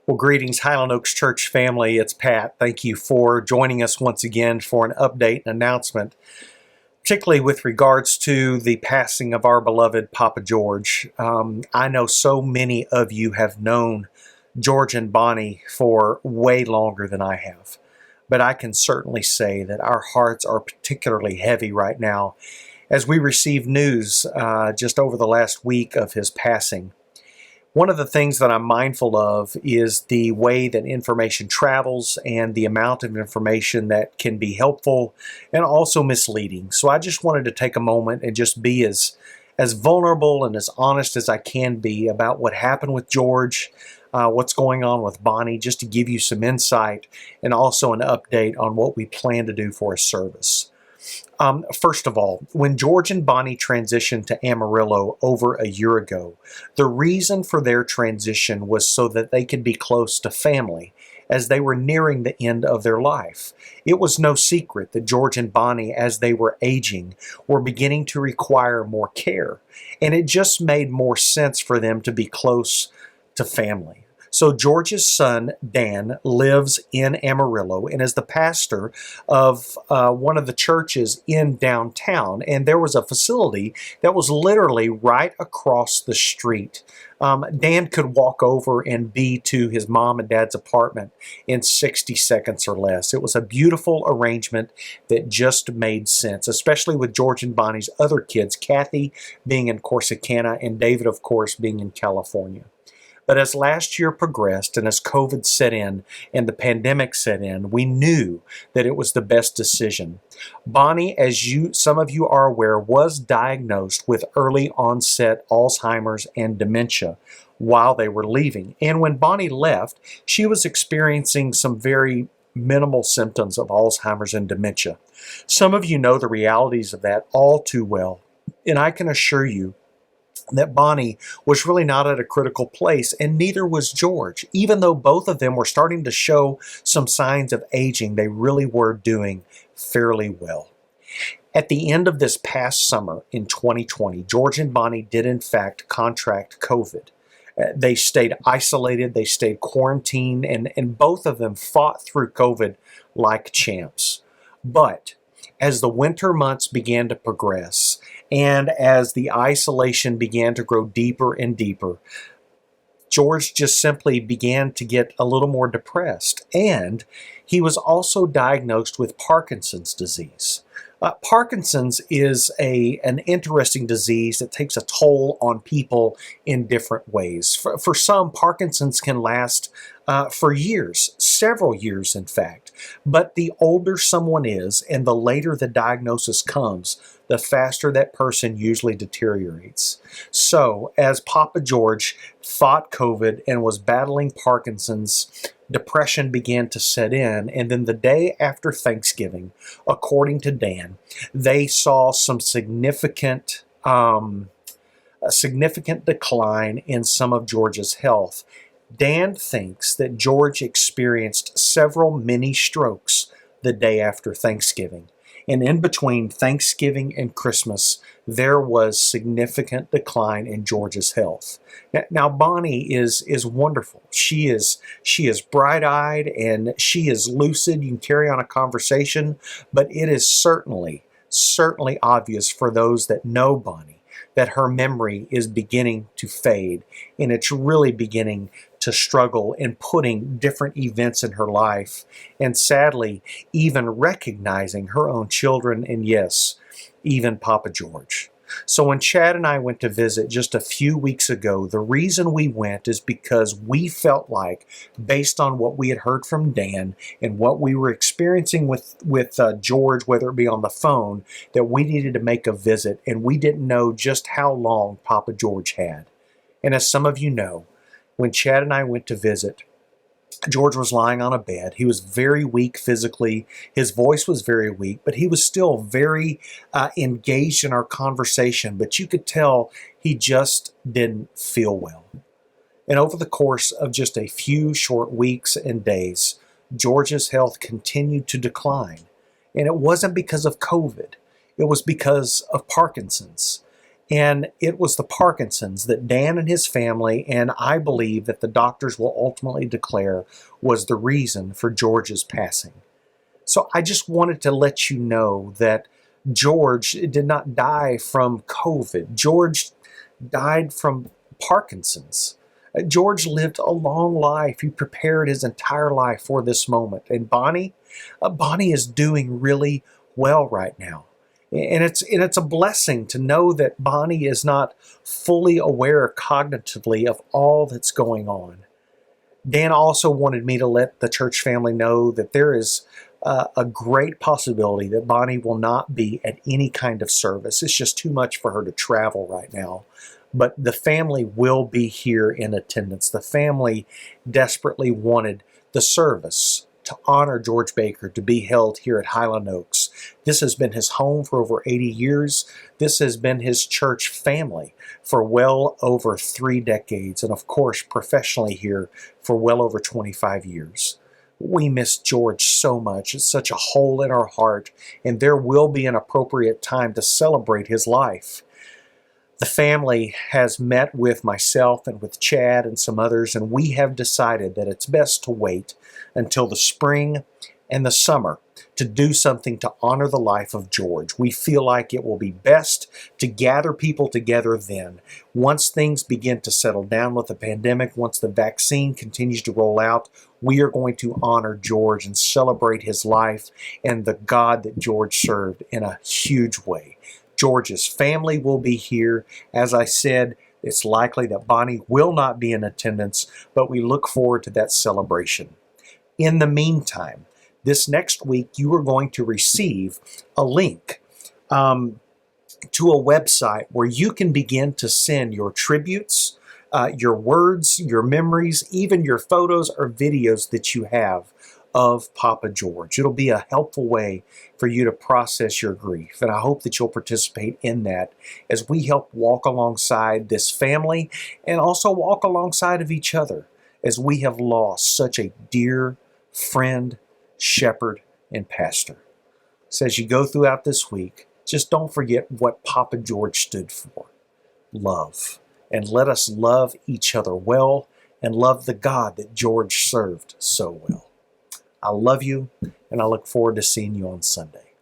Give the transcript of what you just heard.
Well, greetings, Highland Oaks Church family. It's Pat. Thank you for joining us once again for an update and announcement, particularly with regards to the passing of our beloved Papa George. I know so many of you have known George and Bonnie for way longer than I have, but I can certainly say that our hearts are particularly heavy right now as we receive news just over the last week of his passing. One of the things that I'm mindful of is the way that information travels and the amount of information that can be helpful and also misleading. So I just wanted to take a moment and just be as vulnerable and as honest as I can be about what happened with George, what's going on with Bonnie, just to give you some insight and also an update on what we plan to do for his service. First of all, when George and Bonnie transitioned to Amarillo over a year ago, the reason for their transition was so that they could be close to family as they were nearing the end of their life. It was no secret that George and Bonnie, as they were aging, were beginning to require more care, and it just made more sense for them to be close to family. So George's son, Dan, lives in Amarillo and is the pastor of one of the churches in downtown. And there was a facility that was literally right across the street. Dan could walk over and be to his mom and dad's apartment in 60 seconds or less. It was a beautiful arrangement that just made sense, especially with George and Bonnie's other kids, Kathy being in Corsicana and David, of course, being in California. But as last year progressed and as COVID set in and the pandemic set in, we knew that it was the best decision. Bonnie, as some of you are aware, was diagnosed with early onset Alzheimer's and dementia while they were leaving. And when Bonnie left, she was experiencing some very minimal symptoms of Alzheimer's and dementia. Some of you know the realities of that all too well, and I can assure you that Bonnie was really not at a critical place, and neither was George. Even though both of them were starting to show some signs of aging, they really were doing fairly well. At the end of this past summer in 2020, George and Bonnie did in fact contract COVID. They stayed isolated, they stayed quarantined, and both of them fought through COVID like champs. But as the winter months began to progress, and as the isolation began to grow deeper and deeper, George just simply began to get a little more depressed. And he was also diagnosed with Parkinson's disease. Parkinson's is an interesting disease that takes a toll on people in different ways. For some, Parkinson's can last for years, several years in fact. But the older someone is and the later the diagnosis comes, the faster that person usually deteriorates. So as Papa George fought COVID and was battling Parkinson's, depression began to set in, and then the day after Thanksgiving, according to Dan, they saw some significant decline in some of George's health. Dan thinks that George experienced several mini strokes the day after Thanksgiving. And in between Thanksgiving and Christmas, there was significant decline in George's health. Now Bonnie is wonderful. She is bright-eyed and she is lucid. You can carry on a conversation, but it is certainly obvious for those that know Bonnie that her memory is beginning to fade, and it's really beginning to struggle in putting different events in her life, and sadly, even recognizing her own children, and yes, even Papa George. So when Chad and I went to visit just a few weeks ago, the reason we went is because we felt like, based on what we had heard from Dan and what we were experiencing with George, whether it be on the phone, that we needed to make a visit, and we didn't know just how long Papa George had. And as some of you know, when Chad and I went to visit, George was lying on a bed. He was very weak physically. His voice was very weak, but he was still very engaged in our conversation. But you could tell he just didn't feel well. And over the course of just a few short weeks and days, George's health continued to decline. And it wasn't because of COVID. It was because of Parkinson's. And it was the Parkinson's that Dan and his family, and I believe that the doctors will ultimately declare, was the reason for George's passing. So I just wanted to let you know that George did not die from COVID. George died from Parkinson's. George lived a long life. He prepared his entire life for this moment. And Bonnie is doing really well right now. And it's a blessing to know that Bonnie is not fully aware cognitively of all that's going on. Dan also wanted me to let the church family know that there is a great possibility that Bonnie will not be at any kind of service. It's just too much for her to travel right now. But the family will be here in attendance. The family desperately wanted the service to honor George Baker to be held here at Highland Oaks. This has been his home for over 80 years. This has been his church family for well over 3 decades, and of course professionally here for well over 25 years. We miss George so much. It's such a hole in our heart, and there will be an appropriate time to celebrate his life. The family has met with myself and with Chad and some others, and we have decided that it's best to wait until the spring and the summer to do something to honor the life of George. We feel like it will be best to gather people together then. Once things begin to settle down with the pandemic, once the vaccine continues to roll out, we are going to honor George and celebrate his life and the God that George served in a huge way. George's family will be here. As I said, it's likely that Bonnie will not be in attendance, but we look forward to that celebration. In the meantime, this next week you are going to receive a link to a website where you can begin to send your tributes, your words, your memories, even your photos or videos that you have of Papa George. It'll be a helpful way for you to process your grief, and I hope that you'll participate in that as we help walk alongside this family and also walk alongside of each other as we have lost such a dear friend, shepherd, and pastor. So as you go throughout this week, just don't forget what Papa George stood for: love. And let us love each other well and love the God that George served so well. I love you, and I look forward to seeing you on Sunday.